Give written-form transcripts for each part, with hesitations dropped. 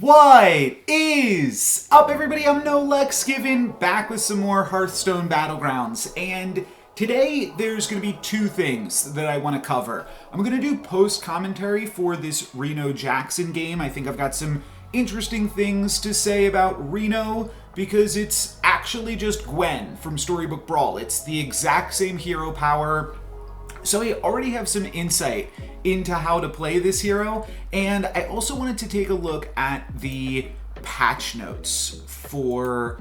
What is up, everybody? I'm No Lex Given, back with some more Hearthstone Battlegrounds, and today there's going to be two things that I want to cover. I'm going to do post-commentary for this Reno Jackson game. I think I've got some interesting things to say about Reno, because it's actually just Gwen from Storybook Brawl. It's the exact same hero power, so I already have some insight into how to play this hero, and I also wanted to take a look at the patch notes for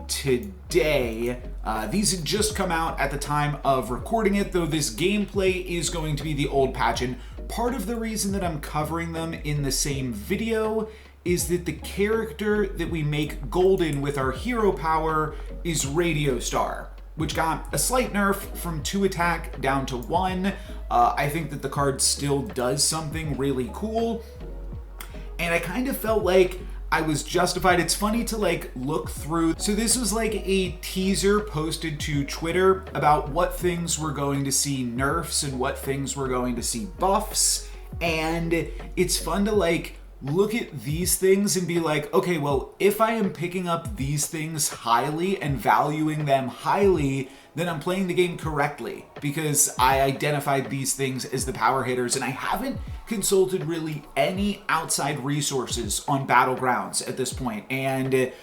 today. These had just come out at the time of recording it, though this gameplay is going to be the old patch, and part of the reason that I'm covering them in the same video is that the character that we make golden with our hero power is Radio Star, which got a slight nerf from 2 attack down to 1. I think that the card still does something really cool, and I kind of felt like I was justified. It's funny to look through. So this was like a teaser posted to Twitter about what things we're going to see nerfs and what things we're going to see buffs, and it's fun to look at these things and be like, okay, well, if I am picking up these things highly and valuing them highly, then I'm playing the game correctly, because I identified these things as the power hitters, and I haven't consulted really any outside resources on Battlegrounds at this point. And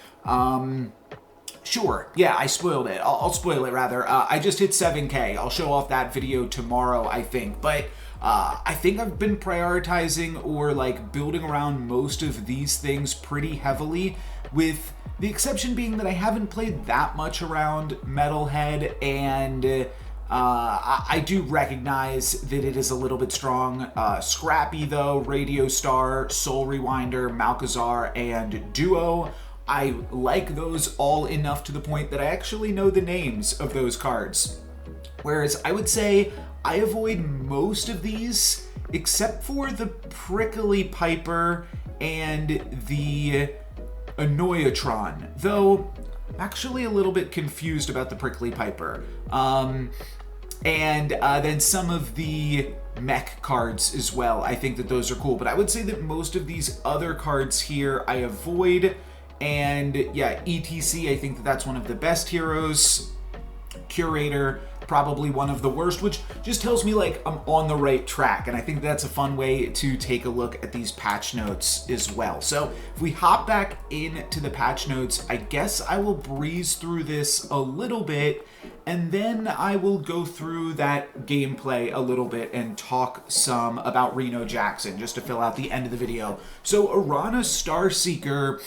sure, yeah, I spoiled it. I'll spoil it rather. I just hit 7K. I'll show off that video tomorrow, I think, but I think I've been prioritizing or building around most of these things pretty heavily, with the exception being that I haven't played that much around Metalhead, and I do recognize that it is a little bit strong. Scrappy though, Radio Star, Soul Rewinder, Malcazar, and Duo, I like those all enough to the point that I actually know the names of those cards. Whereas I would say I avoid most of these, except for the Prickly Piper and the Annoyatron, though I'm actually a little bit confused about the Prickly Piper. And then some of the mech cards as well. I think that those are cool, but I would say that most of these other cards here I avoid. And yeah, ETC, I think that that's one of the best heroes. Curator, probably one of the worst, which just tells me I'm on the right track, and I think that's a fun way to take a look at these patch notes as well. So if we hop back into the patch notes, I guess I will breeze through this a little bit, and then I will go through that gameplay a little bit and talk some about Reno Jackson, just to fill out the end of the video. So Arana Starseeker,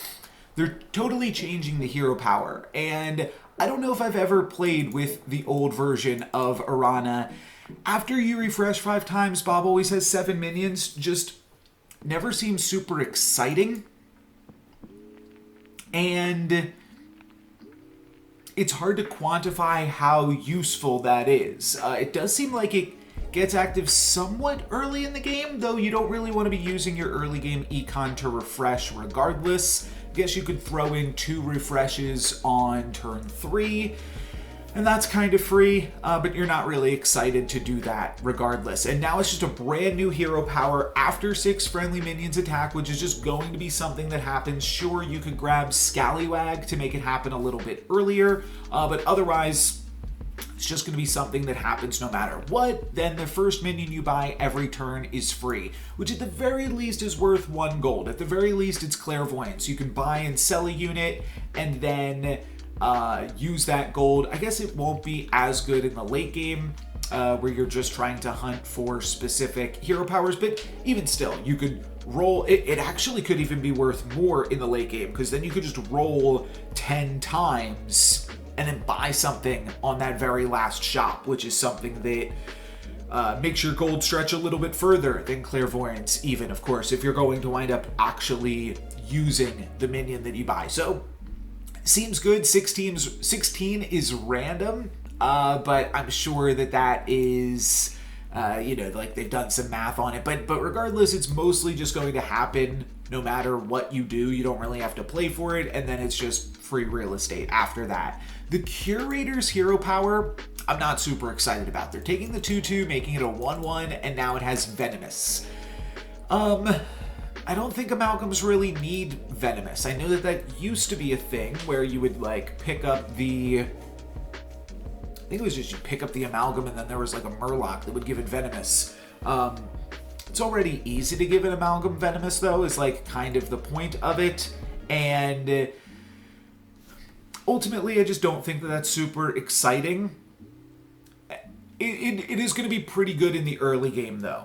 they're totally changing the hero power, and I don't know if I've ever played with the old version of Arana. After you refresh 5 times, Bob always has 7 minions. Just never seems super exciting. And it's hard to quantify how useful that is. It does seem like it gets active somewhat early in the game, though you don't really want to be using your early game econ to refresh regardless. I guess you could throw in 2 refreshes on turn 3, and that's kind of free, but you're not really excited to do that regardless. And now it's just a brand new hero power after 6 friendly minions attack, which is just going to be something that happens. Sure, you could grab Scallywag to make it happen a little bit earlier, but otherwise it's just going to be something that happens no matter what. Then the first minion you buy every turn is free, which at the very least is worth 1 gold. At the very least, it's Clairvoyance. You can buy and sell a unit and then use that gold. I guess it won't be as good in the late game where you're just trying to hunt for specific hero powers, but even still, you could roll. It actually could even be worth more in the late game, because then you could just roll 10 times and then buy something on that very last shop, which is something that makes your gold stretch a little bit further than Clairvoyance, even, of course, if you're going to wind up actually using the minion that you buy. So, seems good. 16 is random, but I'm sure that is, they've done some math on it. But regardless, it's mostly just going to happen no matter what you do. You don't really have to play for it, and then it's just free real estate after that. The Curator's hero power, I'm not super excited about. They're taking the 2/2, making it a 1/1, and now it has Venomous. I don't think amalgams really need venomous. I know that that used to be a thing where you would like pick up the... I think it was just you pick up the amalgam and then there was like a murloc that would give it venomous. It's already easy to give an amalgam venomous though, is like kind of the point of it. And ultimately I just don't think that that's super exciting. It is going to be pretty good in the early game though.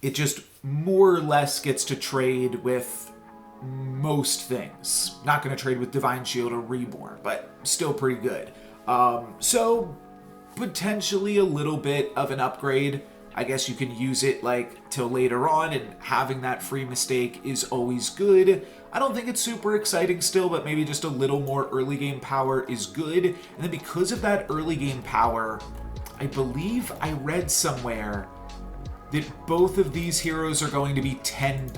It just more or less gets to trade with most things. Not going to trade with Divine Shield or Reborn, but still pretty good. So potentially a little bit of an upgrade. I guess you can use it like till later on, and having that free mistake is always good. I don't think it's super exciting still, but maybe just a little more early game power is good. And then because of that early game power, I believe I read somewhere that both of these heroes are going to be 10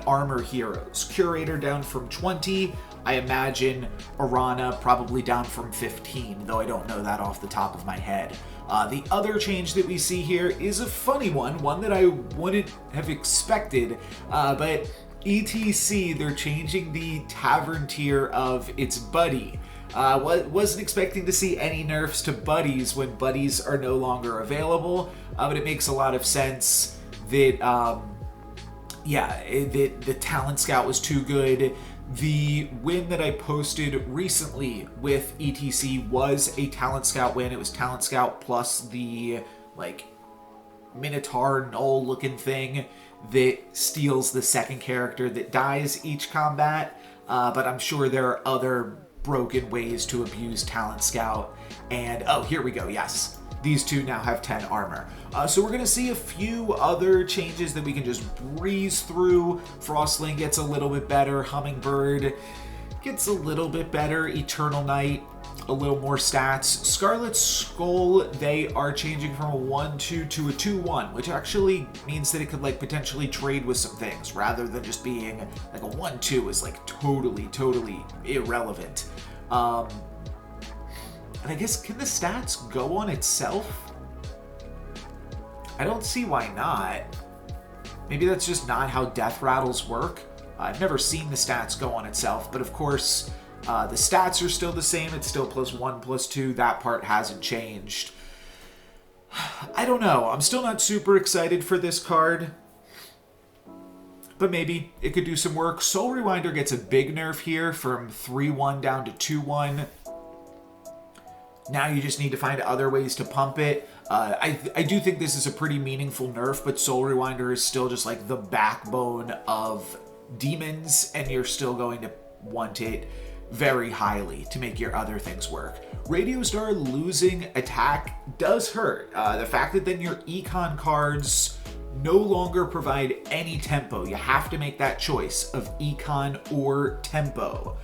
armor heroes. Curator down from 20. I imagine Arana probably down from 15, though I don't know that off the top of my head. The other change that we see here is a funny one that I wouldn't have expected, but ETC, they're changing the tavern tier of its buddy. Wasn't expecting to see any nerfs to buddies when buddies are no longer available, but it makes a lot of sense that, the Talent Scout was too good. The win that I posted recently with ETC was a Talent Scout win. It was Talent Scout plus the, like, Minotaur Null looking thing that steals the second character that dies each combat, but I'm sure there are other broken ways to abuse Talent Scout. And oh, here we go. Yes, these two now have 10 armor. So we're gonna see a few other changes that we can just breeze through. Frostling gets a little bit better. Hummingbird gets a little bit better. Eternal Knight, a little more stats. Scarlet Skull, they are changing from a 1-2 to a 2-1, which actually means that it could like potentially trade with some things rather than just being like a 1-2 is like totally irrelevant. And I guess, can the stats go on itself? I don't see why not. Maybe that's just not how death rattles work. I've never seen the stats go on itself, but of course, the stats are still the same. It's still +1, +2. That part hasn't changed. I don't know. I'm still not super excited for this card, but maybe it could do some work. Soul Rewinder gets a big nerf here from 3-1 down to 2-1. Now you just need to find other ways to pump it. I do think this is a pretty meaningful nerf, but Soul Rewinder is still just like the backbone of demons, and you're still going to want it very highly to make your other things work. Radio Star losing attack does hurt. The fact that then your econ cards no longer provide any tempo. You have to make that choice of econ or tempo.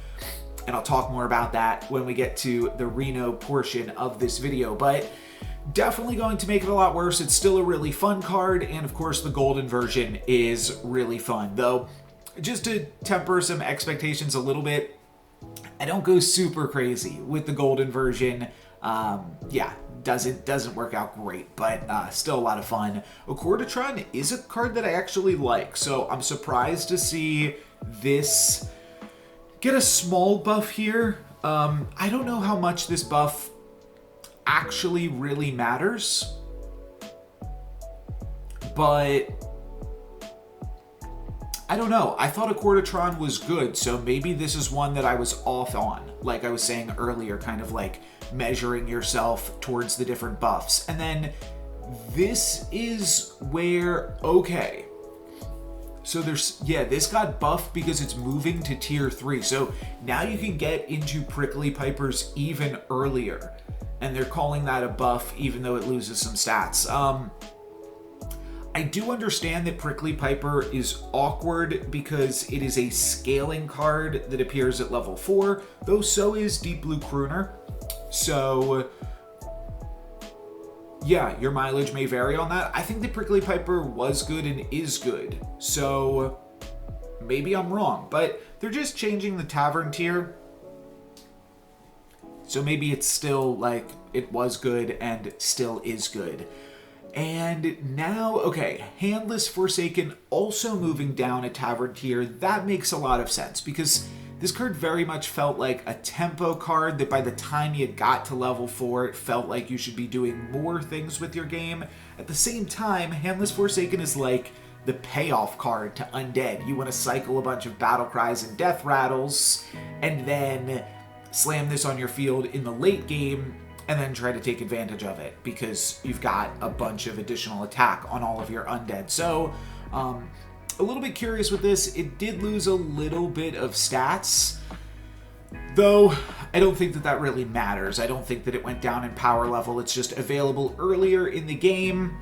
And I'll talk more about that when we get to the Reno portion of this video, but definitely going to make it a lot worse. It's still a really fun card, and of course the golden version is really fun. Though, just to temper some expectations a little bit, I don't go super crazy with the golden version. Doesn't work out great, but still a lot of fun. Accordatron is a card that I actually like, so I'm surprised to see this get a small buff here. I don't know how much this buff actually really matters, but I don't know. I thought Accordatron was good, so maybe this is one that I was off on, like I was saying earlier, kind of like measuring yourself towards the different buffs. And then this is where, okay, so this got buffed because it's moving to tier 3. So now you can get into Prickly Pipers even earlier. And they're calling that a buff even though it loses some stats. I do understand that Prickly Piper is awkward because it is a scaling card that appears at level 4, though so is Deep Blue Crooner. So yeah, your mileage may vary on that. I think the Prickly Piper was good and is good, so maybe I'm wrong, but they're just changing the tavern tier. So maybe it's still like it was good and still is good. And now, okay, Handless Forsaken also moving down a tavern tier. That makes a lot of sense because this card very much felt like a tempo card that by the time you got to level 4, it felt like you should be doing more things with your game. At the same time, Handless Forsaken is like the payoff card to Undead. You want to cycle a bunch of battle cries and death rattles, and then slam this on your field in the late game, and then try to take advantage of it because you've got a bunch of additional attack on all of your undead. So, a little bit curious with this. It did lose a little bit of stats, though I don't think that that really matters. I don't think that it went down in power level. It's just available earlier in the game,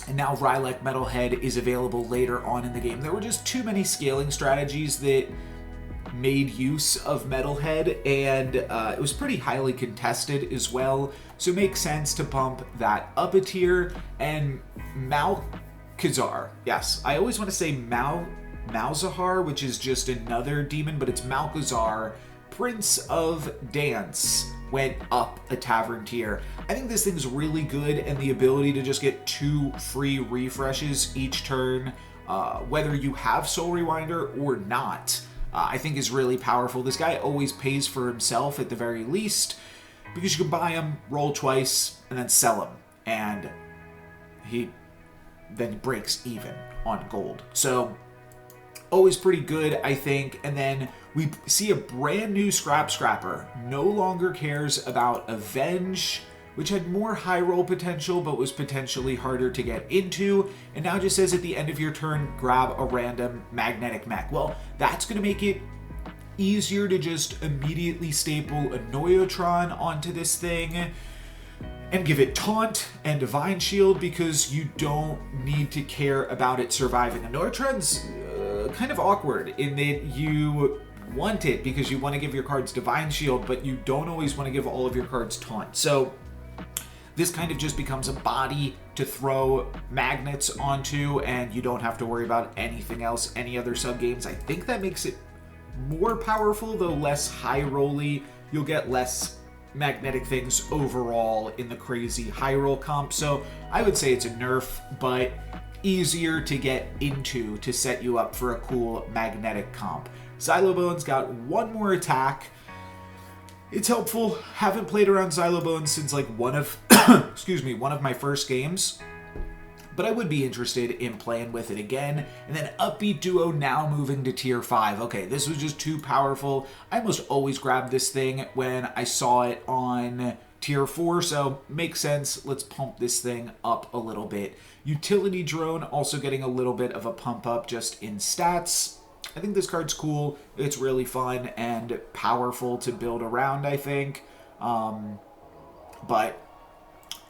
and now Rylek Metalhead is available later on in the game. There were just too many scaling strategies that made use of Metalhead, and it was pretty highly contested as well, so it makes sense to bump that up a tier. And Malkazar, yes, I always want to say Malzahar, which is just another demon, but it's Malkazar, Prince of Dance, went up a tavern tier. I think this thing's really good, and the ability to just get 2 free refreshes each turn, whether you have Soul Rewinder or not, I think is really powerful. This guy always pays for himself at the very least, because you can buy him, roll twice, and then sell him, and he then breaks even on gold. So always pretty good, I think. And then we see a brand new Scrapper. No longer cares about Avenge, which had more high roll potential but was potentially harder to get into, and now just says at the end of your turn, grab a random magnetic mech. Well, that's going to make it easier to just immediately staple a Noyotron onto this thing and give it Taunt and Divine Shield, because you don't need to care about it surviving. A Noyotron's kind of awkward in that you want it because you want to give your cards Divine Shield, but you don't always want to give all of your cards Taunt. So this kind of just becomes a body to throw magnets onto, and you don't have to worry about anything else, any other sub-games. I think that makes it more powerful, though less high-rolly. You'll get less magnetic things overall in the crazy high-roll comp. So I would say it's a nerf, but easier to get into to set you up for a cool magnetic comp. Xylobone's got 1 more attack. It's helpful. Haven't played around Xylobone since like one of one of my first games, but I would be interested in playing with it again. And then Upbeat Duo now moving to tier 5. Okay, this was just too powerful. I almost always grabbed this thing when I saw it on tier 4, so makes sense. Let's pump this thing up a little bit. Utility Drone also getting a little bit of a pump up just in stats. I think this card's cool. It's really fun and powerful to build around, I think. But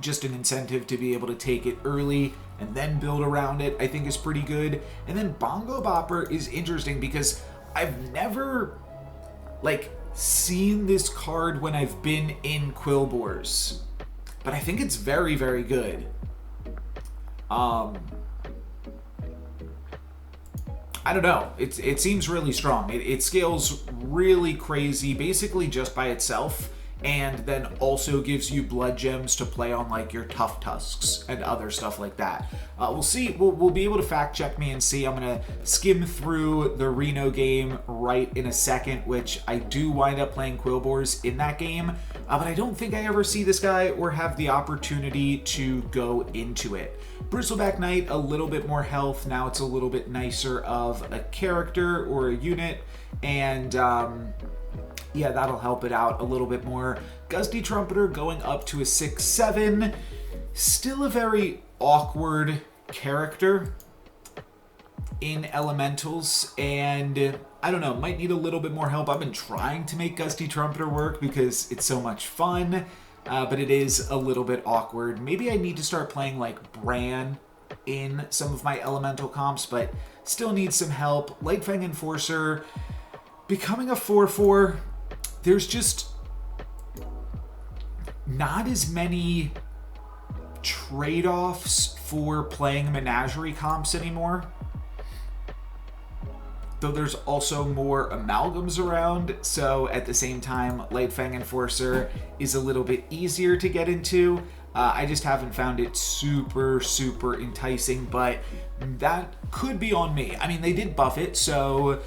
just an incentive to be able to take it early and then build around it, I think is pretty good. And then Bongo Bopper is interesting because I've never, seen this card when I've been in Quilboars. But I think it's very, very good. I don't know. It seems really strong. It scales really crazy, basically just by itself, and then also gives you blood gems to play on like your Tough Tusks and other stuff like that. We'll see. We'll be able to fact check me and see. I'm gonna skim through the Reno game right in a second, which I do wind up playing Quilboars in that game, but I don't think I ever see this guy or have the opportunity to go into it. Bristleback Knight, a little bit more health. Now it's a little bit nicer of a character or a unit, and yeah, that'll help it out a little bit more. Gusty Trumpeter going up to a 6/7. Still a very awkward character in Elementals, and I don't know, might need a little bit more help. I've been trying to make Gusty Trumpeter work because it's so much fun, but it is a little bit awkward. Maybe I need to start playing like Bran in some of my Elemental comps, but still need some help. Lightfang Enforcer, becoming a 4/4. There's just not as many trade-offs for playing Menagerie comps anymore. Though there's also more amalgams around, so at the same time, Lightfang Enforcer is a little bit easier to get into. I just haven't found it super enticing, but that could be on me. I mean, they did buff it, so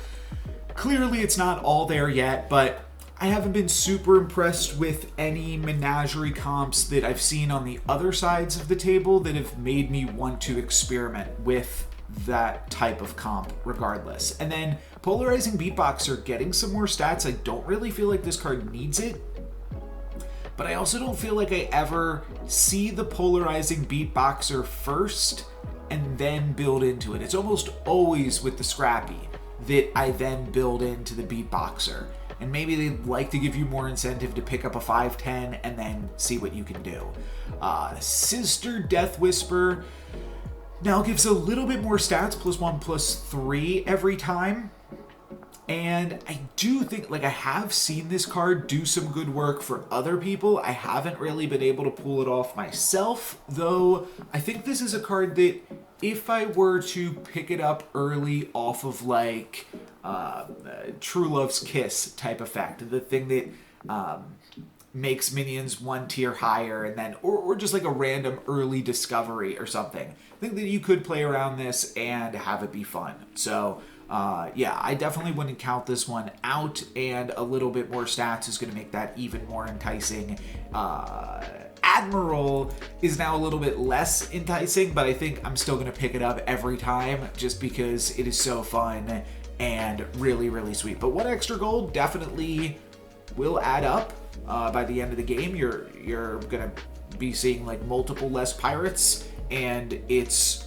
clearly it's not all there yet, but I haven't been super impressed with any menagerie comps that I've seen on the other sides of the table that have made me want to experiment with that type of comp regardless. And then Polarizing Beatboxer getting some more stats. I don't really feel like this card needs it, but I also don't feel like I ever see the Polarizing Beatboxer first and then build into it. It's almost always with the Scrappy that I then build into the Beatboxer. And maybe they'd like to give you more incentive to pick up a 5/10 and then see what you can do. Sister Death Whisper now gives a little bit more stats, +1/+3 every time. And I do think, like, I have seen this card do some good work for other people. I haven't really been able to pull it off myself, though I think this is a card that if I were to pick it up early off of, like, True Love's Kiss type effect, the thing that makes minions one tier higher, and then or just like a random early discovery or something, I think that you could play around this and have it be fun. So yeah, I definitely wouldn't count this one out, and a little bit more stats is going to make that even more enticing. Admiral is now a little bit less enticing, but I think I'm still going to pick it up every time just because it is so fun and really sweet. But 1 extra gold definitely will add up by the end of the game. You're gonna be seeing like multiple less pirates, and it's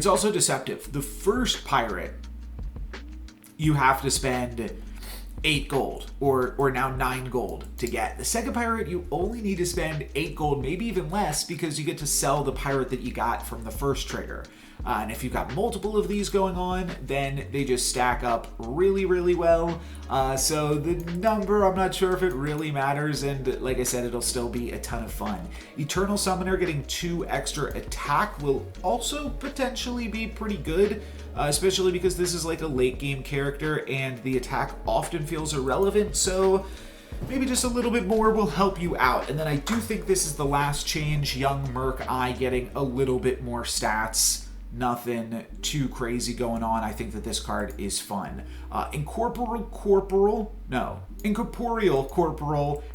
also deceptive. The first pirate you have to spend 8 gold or now 9 gold to get. The second pirate you only need to spend 8 gold, maybe even less, because you get to sell the pirate that you got from the first trigger. And if you've got multiple of these going on, then they just stack up really well. So the number, I'm not sure if it really matters, and like I said, it'll still be a ton of fun. Eternal Summoner getting 2 extra attack will also potentially be pretty good, especially because this is like a late game character and the attack often feels irrelevant, so maybe just a little bit more will help you out. And then I do think this is the last change, Young Merc Eye getting a little bit more stats. Nothing too crazy going on. I think that this card is fun. Incorporeal Corporal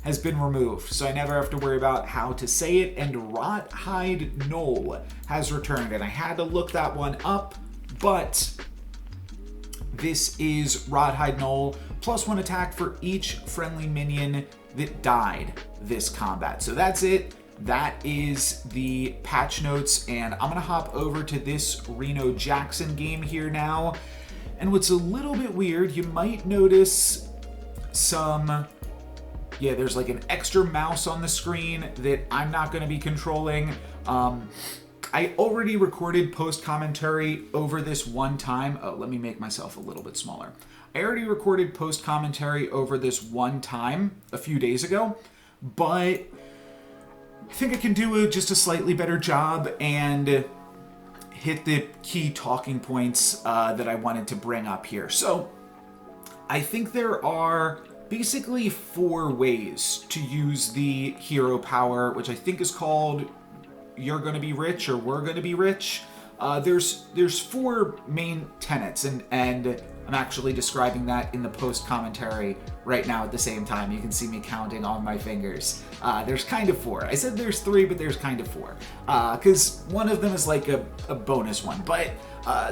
has been removed, so I never have to worry about how to say it. And Rothhide Knoll has returned, and I had to look that one up, but this is Rothhide Knoll, +1 attack for each friendly minion that died this combat. So that's it. That is the patch notes, and I'm gonna hop over to this Reno Jackson game here now. And what's a little bit weird, you might notice there's like an extra mouse on the screen that I'm not gonna be controlling. I already recorded post commentary over this one time. Oh, let me make myself a little bit smaller. I already recorded post commentary over this one time a few days ago, but I think I can do just a slightly better job and hit the key talking points that I wanted to bring up here. So I think there are basically 4 ways to use the hero power, which I think is called You're Gonna Be Rich or We're Gonna Be Rich. There's 4 main tenets, and I'm actually describing that in the post commentary right now at the same time. You can see me counting on my fingers. There's kind of 4. I said there's 3, but there's kind of 4. Because one of them is like a bonus one. But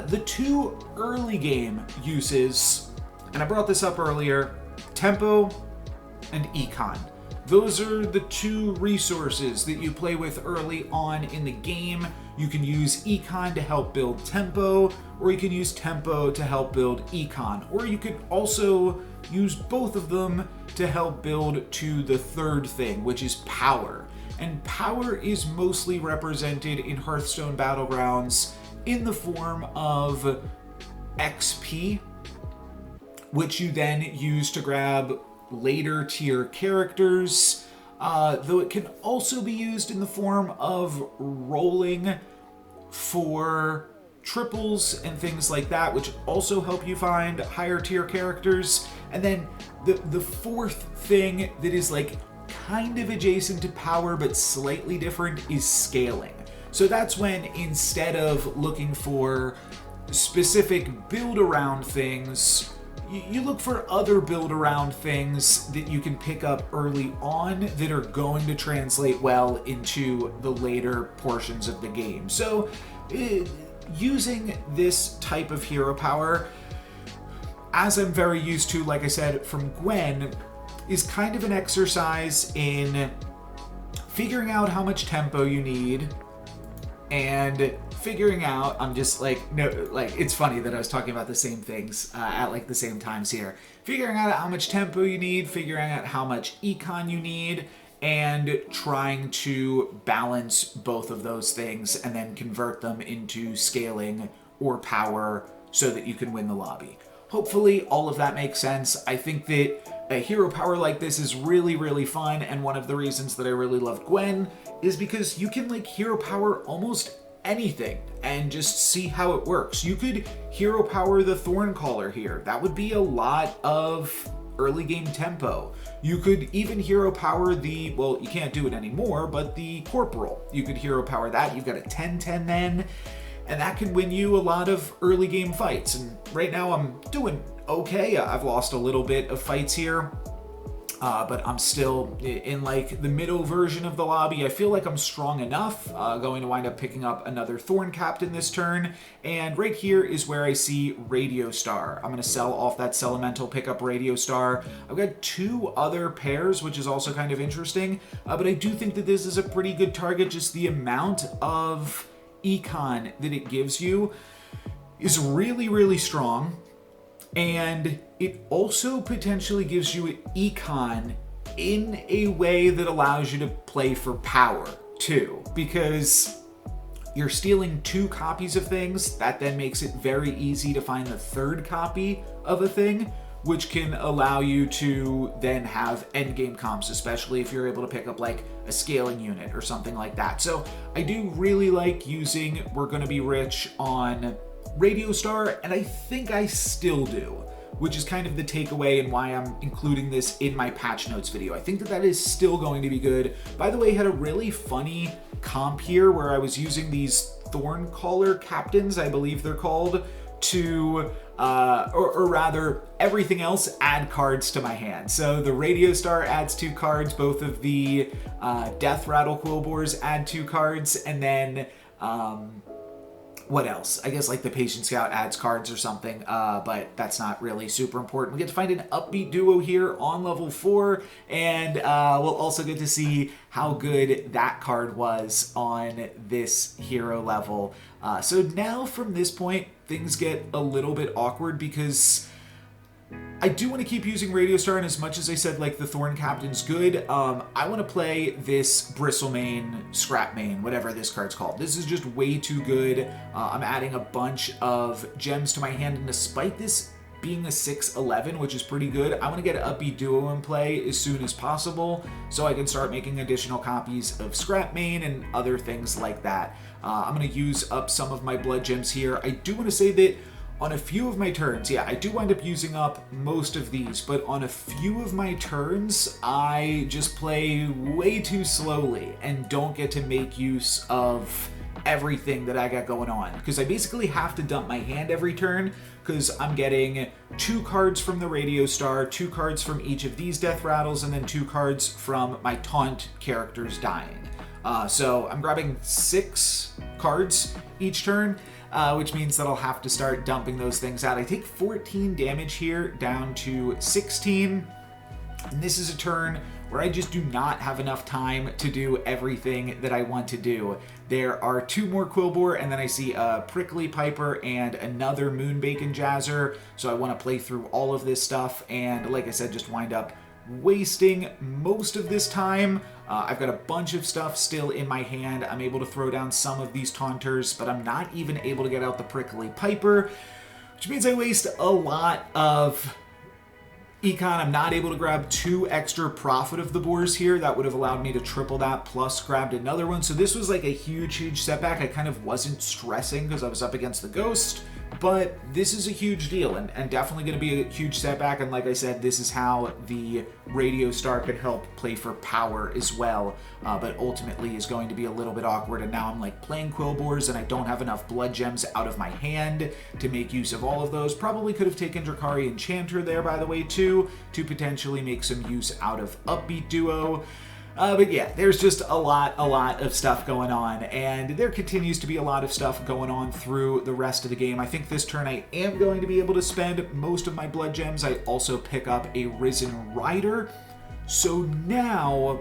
the 2 early game uses, and I brought this up earlier, Tempo and Econ. Those are the 2 resources that you play with early on in the game. You can use Econ to help build Tempo, or you can use Tempo to help build Econ, or you could also use both of them to help build to the 3rd thing, which is Power. And Power is mostly represented in Hearthstone Battlegrounds in the form of XP, which you then use to grab later tier characters, though it can also be used in the form of rolling for triples and things like that, which also help you find higher tier characters. And then the 4th thing that is like kind of adjacent to power but slightly different is scaling. So that's when, instead of looking for specific build around things, you look for other build around things that you can pick up early on that are going to translate well into the later portions of the game. So using this type of hero power, as I'm very used to, like I said, from Gwen, is kind of an exercise in figuring out how much tempo you need and figuring out, I'm just like, no, like, it's funny that I was talking about the same things at like the same times here. Figuring out how much tempo you need, figuring out how much econ you need, and trying to balance both of those things and then convert them into scaling or power so that you can win the lobby. Hopefully all of that makes sense. I think that a hero power like this is really, really fun, and one of the reasons that I really love Gwen is because you can like hero power almost anything and just see how it works. You could hero power the Thorncaller here. That would be a lot of early game tempo. You could even hero power the, well, you can't do it anymore, but the Corporal. You could hero power that. You've got a 10-10 then, and that can win you a lot of early game fights. And right now I'm doing okay. I've lost a little bit of fights here, but I'm still in like the middle version of the lobby. I feel like I'm strong enough. Going to wind up picking up another Thorn Captain this turn. And right here is where I see Radio Star. I'm going to sell off that Elemental, pick up Radio Star. I've got two other pairs, which is also kind of interesting. But I do think that this is a pretty good target. Just the amount of econ that it gives you is really, really strong. And it also potentially gives you econ in a way that allows you to play for power too, because you're stealing 2 copies of things. That then makes it very easy to find the 3rd copy of a thing, which can allow you to then have endgame comps, especially if you're able to pick up like a scaling unit or something like that. So I do really like using We're Gonna Be Rich on Radio Star, and I think I still do, which is kind of the takeaway and why I'm including this in my patch notes video. I think that that is still going to be good. By the way, I had a really funny comp here where I was using these Thorncaller Captains, I believe they're called, to, or rather, everything else add cards to my hand. So the Radio Star adds 2 cards, both of the Death Rattle Quillbores add 2 cards, and then, what else? I guess like the Patient Scout adds cards or something, but that's not really super important. We get to find an upbeat duo here on level 4, and we'll also get to see how good that card was on this hero level. So now from this point, things get a little bit awkward because I do want to keep using Radio Star, and as much as I said like the Thorn Captain's good, I want to play this Bristlemane, Scrapmane, whatever this card's called. This is just way too good. I'm adding a bunch of gems to my hand, and despite this being a 6/11, which is pretty good, I want to get an upbeat duo in play as soon as possible so I can start making additional copies of Scrapmane and other things like that. I'm going to use up some of my blood gems here. I do want to say that on a few of my turns, yeah, I do wind up using up most of these, but on a few of my turns, I just play way too slowly and don't get to make use of everything that I got going on, because I basically have to dump my hand every turn because I'm getting 2 cards from the Radio Star, 2 cards from each of these Death Rattles, and then 2 cards from my taunt characters dying. So I'm grabbing 6 cards each turn, which means that I'll have to start dumping those things out. I take 14 damage here down to 16, and this is a turn where I just do not have enough time to do everything that I want to do. There are 2 more Quillbore, and then I see a Prickly Piper and another Moonbacon Jazzer, so I want to play through all of this stuff, and like I said, just wind up wasting most of this time. I've got a bunch of stuff still in my hand. I'm able to throw down some of these Taunters, but I'm not even able to get out the Prickly Piper, which means I waste a lot of econ. I'm not able to grab 2 extra Prophet of the Boars here. That would have allowed me to triple that, plus grabbed another one. So this was like a huge, huge setback. I kind of wasn't stressing because I was up against the Ghost, But this is a huge deal and definitely going to be a huge setback. And like I said, this is how the Radio Star can help play for power as well. But ultimately is going to be a little bit awkward. And now I'm like playing Quillbores and I don't have enough blood gems out of my hand to make use of all of those. Probably could have taken Drakari Enchanter there, by the way, too, to potentially make some use out of Upbeat Duo. But yeah, there's just a lot of stuff going on, and there continues to be a lot of stuff going on through the rest of the game. I think this turn I am going to be able to spend most of my blood gems. I also pick up a Risen Rider, so now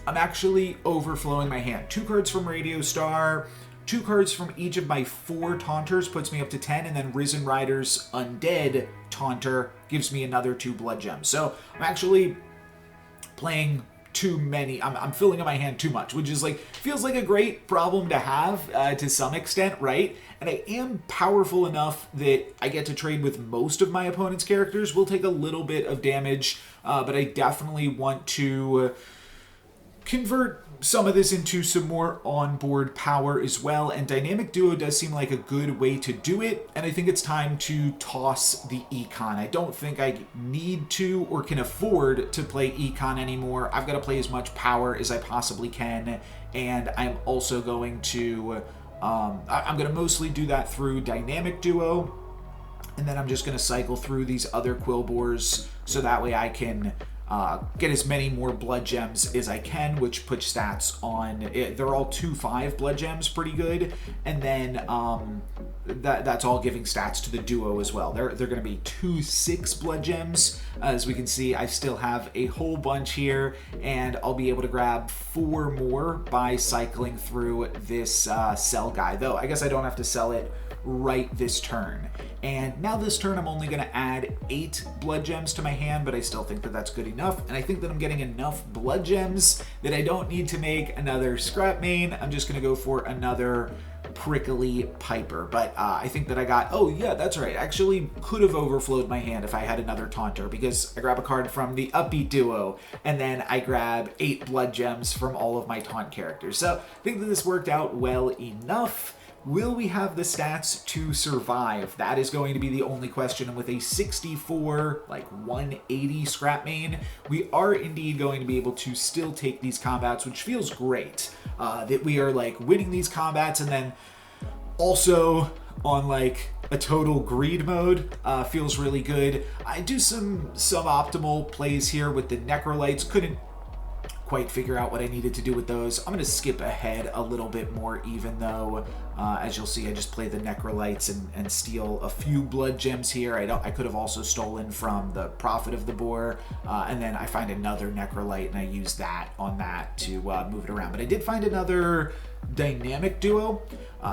I'm actually overflowing my hand. 2 cards from Radio Star, 2 cards from each of my 4 Taunters puts me up to 10, and then Risen Rider's Undead Taunter gives me another 2 blood gems. So I'm actually playing too many. I'm filling up my hand too much, which is like, feels like a great problem to have to some extent, right? And I am powerful enough that I get to trade with most of my opponent's characters. Will take a little bit of damage, but I definitely want to convert some of this into some more onboard power as well, and Dynamic Duo does seem like a good way to do it, and I think it's time to toss the Econ. I don't think I need to or can afford to play Econ anymore. I've got to play as much power as I possibly can, and I'm also going to I'm going to mostly do that through Dynamic Duo, and then I'm just going to cycle through these other Quillbores so that way I can get as many more blood gems as I can, which puts stats on it. They're all 2-5 blood gems, pretty good, and then that's all giving stats to the duo as well. They're going to be 2-6 blood gems. As we can see, I still have a whole bunch here, and I'll be able to grab 4 more by cycling through this sell guy. Though I guess I don't have to sell it right this turn. And now this turn I'm only going to add 8 blood gems to my hand, but I still think that that's good enough, and I think that I'm getting enough blood gems that I don't need to make another Scrap Main. I'm just going to go for another Prickly Piper, but I think that I got, oh yeah, that's right, I actually could have overflowed my hand if I had another Taunter, because I grab a card from the Upbeat Duo, and then I grab 8 blood gems from all of my taunt characters. So I think that this worked out well enough. Will we have the stats to survive? That is going to be the only question. And with a 64, like 180 Scrap Main, we are indeed going to be able to still take these combats, which feels great. That we are like winning these combats and then also on like a total greed mode. Feels really good. I do some suboptimal plays here with the Necrolites. Couldn't quite figure out what I needed to do with those. I'm going to skip ahead a little bit more, even though, as you'll see, I just play the Necrolites and steal a few blood gems here. I could have also stolen from the Prophet of the Boar, and then I find another Necrolite, and I use that on that to move it around. But I did find another Dynamic Duo,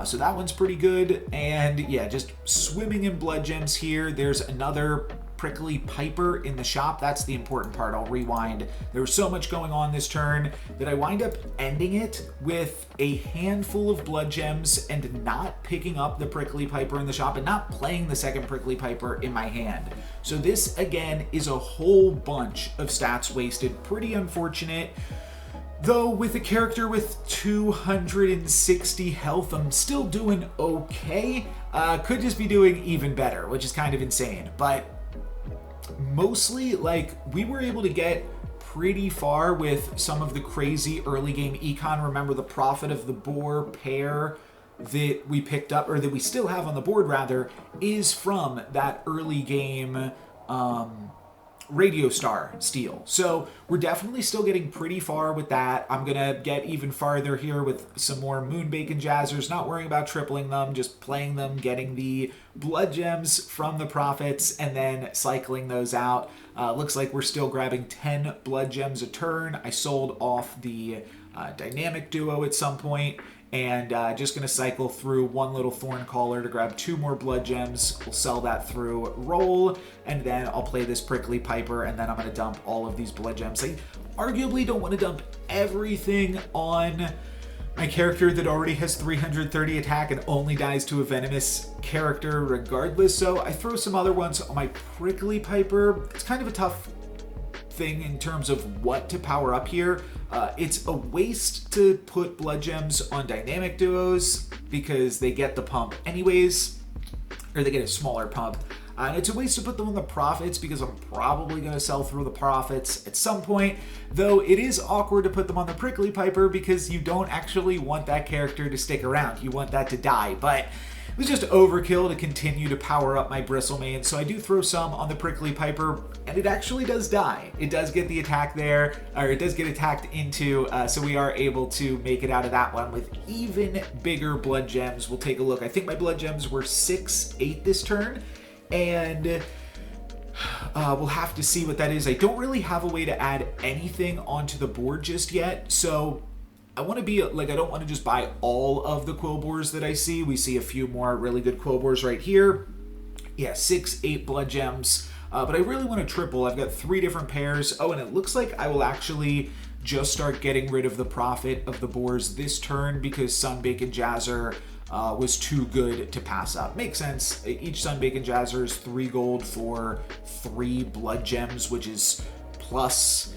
so that one's pretty good. And yeah, just swimming in blood gems here. There's another Prickly Piper in the shop. That's the important part. I'll rewind. There was so much going on this turn that I wind up ending it with a handful of blood gems and not picking up the Prickly Piper in the shop and not playing the second Prickly Piper in my hand. So this again is a whole bunch of stats wasted. Pretty unfortunate. Though with a character with 260 health, I'm still doing okay. Could just be doing even better, which is kind of insane. But mostly, like, we were able to get pretty far with some of the crazy early game econ. Remember the Prophet of the Boar pair that we picked up, or that we still have on the board rather, is from that early game Radio Star steal. So we're definitely still getting pretty far with that. I'm gonna get even farther here with some more Moonbacon Jazzers, not worrying about tripling them, just playing them, getting the blood gems from the Prophets, and then cycling those out. Looks like we're still grabbing 10 blood gems a turn. I sold off the Dynamic Duo at some point, and just going to cycle through one little Thorn Caller to grab 2 more blood gems. We'll sell that through roll, and then I'll play this Prickly Piper, and then I'm going to dump all of these blood gems. I arguably don't want to dump everything on my character that already has 330 attack and only dies to a venomous character regardless, so I throw some other ones on my Prickly Piper. It's kind of a tough thing in terms of what to power up here. It's a waste to put blood gems on Dynamic Duos because they get the pump anyways. or they get a smaller pump. And it's a waste to put them on the profits because I'm probably going to sell through the profits at some point, though it is awkward to put them on the Prickly Piper because you don't actually want that character to stick around. You want that to die, but it was just overkill to continue to power up my Bristlemane, so I do throw some on the Prickly Piper, and it actually does die. It does get the attack there, or it does get attacked into, so we are able to make it out of that one with even bigger blood gems. We'll take a look. I think my blood gems were 6-8 this turn, and we'll have to see what that is. I don't really have a way to add anything onto the board just yet, so I want to be like, I don't want to just buy all of the Quillbores that I see. We see a few more really good Quillbores right here. Yeah, 6-8 blood gems. But I really want to triple. I've got 3 different pairs. Oh, and it looks like I will actually just start getting rid of the profit of the boars this turn because Sunbake and Jazzer was too good to pass up. Makes sense. Each Sunbake and Jazzer is 3 gold for 3 blood gems, which is plus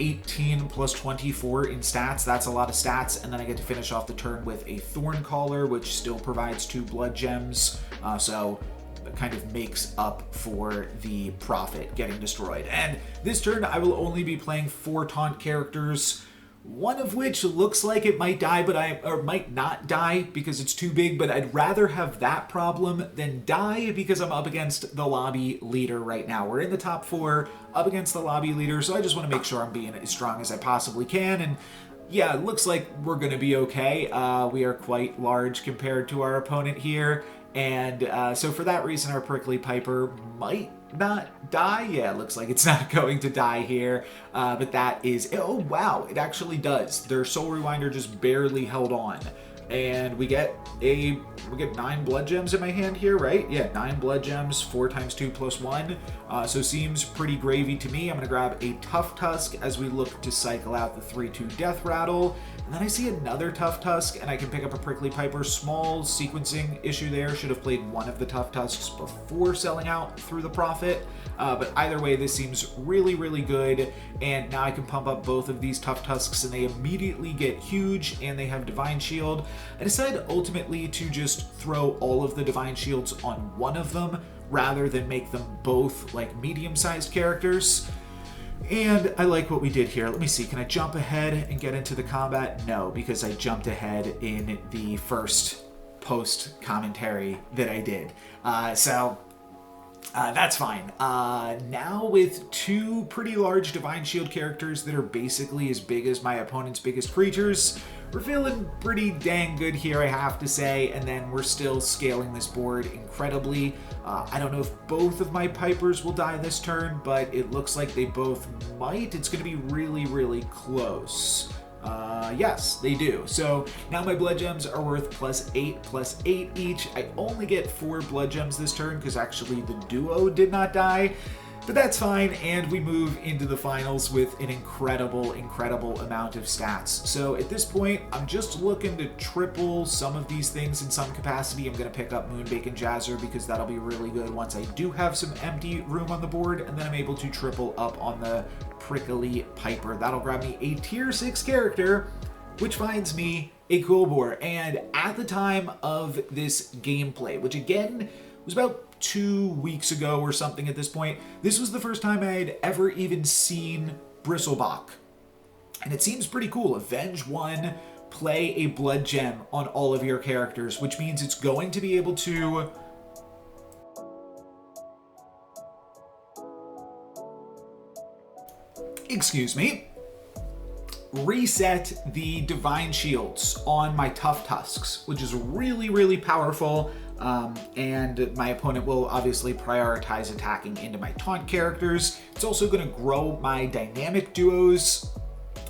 18 plus 24 in stats. That's a lot of stats, and then I get to finish off the turn with a Thorn Collar, which still provides 2 blood gems, so it kind of makes up for the profit getting destroyed. And this turn I will only be playing 4 taunt characters, one of which looks like it might die, or might not die because it's too big, but I'd rather have that problem than die because I'm up against the lobby leader right now. We're in the top 4, up against the lobby leader, so I just want to make sure I'm being as strong as I possibly can, and yeah, it looks like we're going to be okay. We are quite large compared to our opponent here, and so for that reason, our Prickly Piper might not die. Yeah, it looks like it's not going to die here, but that is, oh wow, it actually does. Their Soul Rewinder just barely held on, and we get 9 blood gems in my hand here, right? Yeah, 9 blood gems, 4 times 2 plus 1, so seems pretty gravy to me. I'm gonna grab a Tough Tusk as we look to cycle out the 3-2 Death Rattle. And then I see another Tough Tusk, and I can pick up a Prickly Piper. Small sequencing issue there. Should have played one of the Tough Tusks before selling out through the profit. But either way, this seems really, really good. And now I can pump up both of these Tough Tusks, and they immediately get huge, and they have Divine Shield. I decided ultimately to just throw all of the Divine Shields on one of them, rather than make them both like medium-sized characters. And I like what we did here. Let me see, can I jump ahead and get into the combat? No, because I jumped ahead in the first post commentary that I did. So that's fine. Now with 2 pretty large Divine Shield characters that are basically as big as my opponent's biggest creatures, we're feeling pretty dang good here, I have to say, and then we're still scaling this board incredibly. I don't know if both of my Pipers will die this turn, but it looks like they both might. It's going to be really, really close. Yes, they do. So now my blood gems are worth +8 each. I only get 4 blood gems this turn because actually the duo did not die. But that's fine, and we move into the finals with an incredible, incredible amount of stats. So at this point, I'm just looking to triple some of these things in some capacity. I'm going to pick up Moonbake and Jazzer because that'll be really good once I do have some empty room on the board, and then I'm able to triple up on the Prickly Piper. That'll grab me a tier 6 character, which finds me a Quillbore. And at the time of this gameplay, which again was about 2 weeks ago or something at this point, this was the first time I had ever even seen Bristlebach. And it seems pretty cool. Avenge 1, play a blood gem on all of your characters, which means it's going to be able to reset the Divine Shields on my Tough Tusks, which is really, really powerful. And my opponent will obviously prioritize attacking into my taunt characters. It's also going to grow my dynamic duos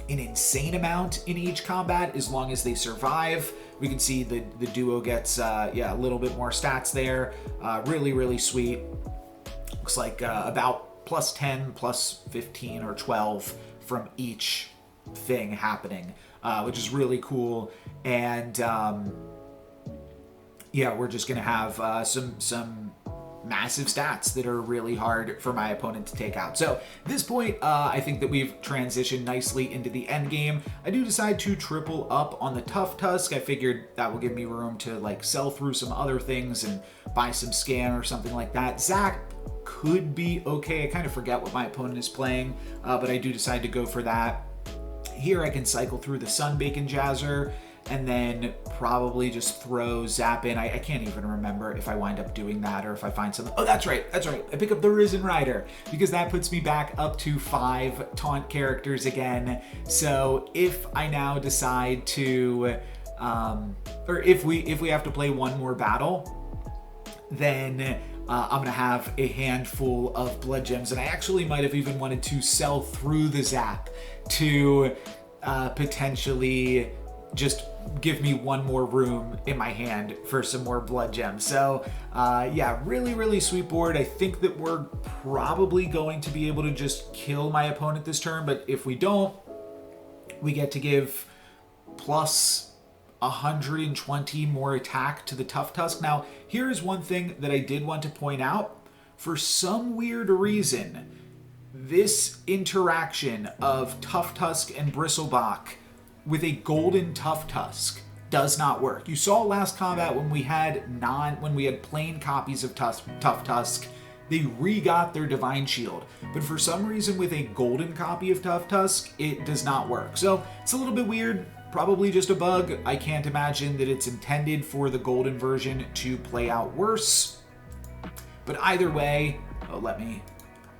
an insane amount in each combat as long as they survive. We can see the duo gets a little bit more stats there. Really, really sweet. Looks like about +10, +15, or 12 from each thing happening, which is really cool. And yeah, we're just gonna have some massive stats that are really hard for my opponent to take out. So at this point, I think that we've transitioned nicely into the end game. I do decide to triple up on the Tough Tusk. I figured that will give me room to like sell through some other things and buy some scan or something like that. Zach could be okay. I kind of forget what my opponent is playing, but I do decide to go for that. Here I can cycle through the Sunbacon Jazzer and then probably just throw Zap in. I can't even remember if I wind up doing that or if I find something. Oh, that's right. I pick up the Risen Rider because that puts me back up to 5 taunt characters again. So if I now decide to, or if we have to play one more battle, then I'm gonna have a handful of blood gems, and I actually might have even wanted to sell through the Zap to potentially just give me one more room in my hand for some more blood gems. So yeah, really sweet board. I think that we're probably going to be able to just kill my opponent this turn, but if we don't, we get to give plus 120 more attack to the Tough Tusk. Now, here is one thing that I did want to point out. For some weird reason, this interaction of Tough Tusk and Bristlebach with a golden Tough Tusk does not work. You saw last combat when we had plain copies of Tough Tusk, they re-got their Divine Shield. But for some reason with a golden copy of Tough Tusk, it does not work. So it's a little bit weird, probably just a bug. I can't imagine that it's intended for the golden version to play out worse. But either way, let me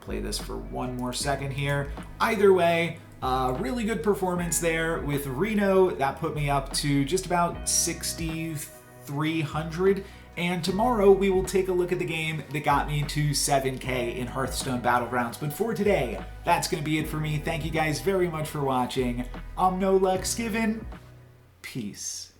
play this for one more second here. Either way, really good performance there with Reno. That put me up to just about 6,300. And tomorrow we will take a look at the game that got me to 7K in Hearthstone Battlegrounds. But for today, that's going to be it for me. Thank you guys very much for watching. No Lux given. Peace.